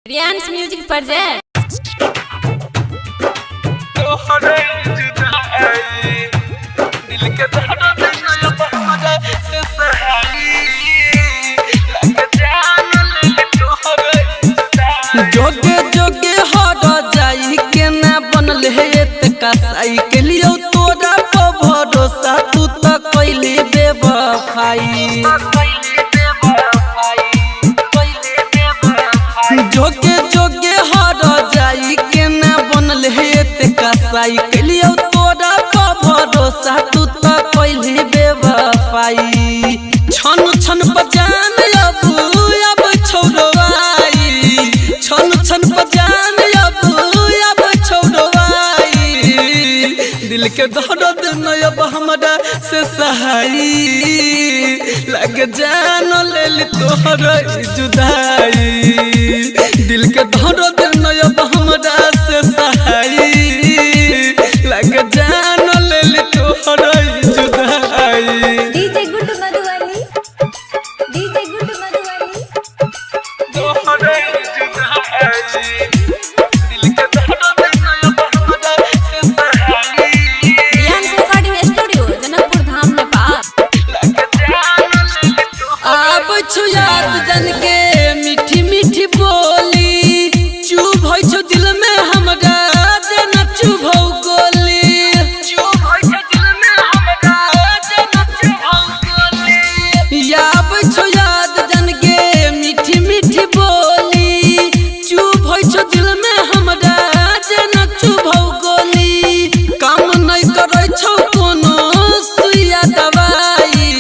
रियांस music project जोगे जोगे हर जाई के ना बनल है कसाई के लिए तोरा पर भरोसा तू तो कैली बेवफाई। जोगे जोगे हर जाई के ना बनल है कसाई के लिए तोरा पर भरोसा तू तो कैली बेवफाई। छन छन बजान अब छोड़वाई, छन छन बजान अब छोड़वाई। दिल के दर्द न अब हमरा से सहाई, लग जान ले तोहर जुदाई। दिल के दर्द न अब हमरा से सहाई, लग जान ले तोहर जुदाई। DJ good Madhubani, DJ good Madhubani. Riyans recording studio Janakpur Dham Nepal. अब छुयात जन के मीठी मीठी बोली, चुभ होइ छौ दिल में हमरा जेना चुभौ गोली। याब छुयात जन के मीठी मीठी बोली, चुभ होइ छौ दिल में हमरा जेना चुभौ गोली। काम नहीं करै छौ कोनो सुइया दवाई,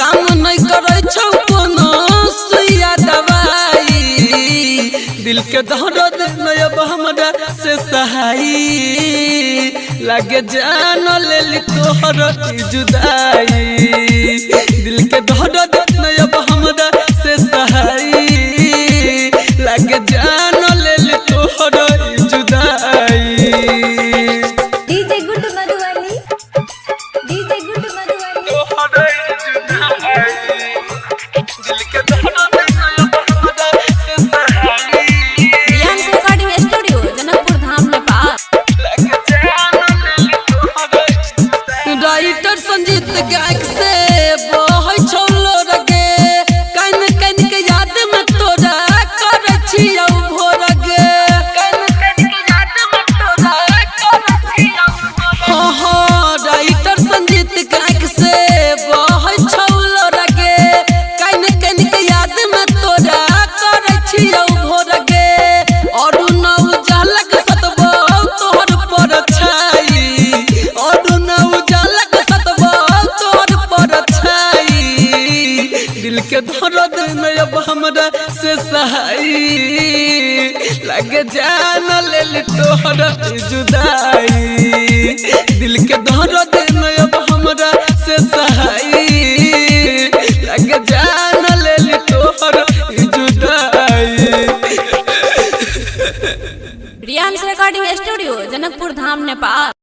काम नहीं करै छौ कोनो सुइया दवाई। दिल के दर्द न अब हमरा से सहाई, लगे जान ले तोहर जुदाई। दिल के दर्द न अब हमरा से सहाई, लगे जान ले तोहर जुदाई। DJ good Madhubani, DJ good Madhubani. Riyans recording studio Janakpur Dham Nepal. Writer Sanjeet गायक से बहै छौ लोरगे, कान कान के याद में तोरा करै छियौ भोरगे। हाँ हाँ राइटर संजीत गायक से बहै छौ लोरगे, कान कान के याद में तोरा करै छियौ भोरगे। और नौ जालक सतबौ तोहर पर छाई, और नौ जालक सतबौ तोहर पर छाई। दिल के दर्द न अब हमरा से सहाई, लग जान ले तोहर जुदाई। दिल के दर्द न अब हमरा से सहाई, लग जान ले तोहर जुदाई। रियांस रिकॉर्डिंग स्टूडियो जनकपुर धाम नेपाल।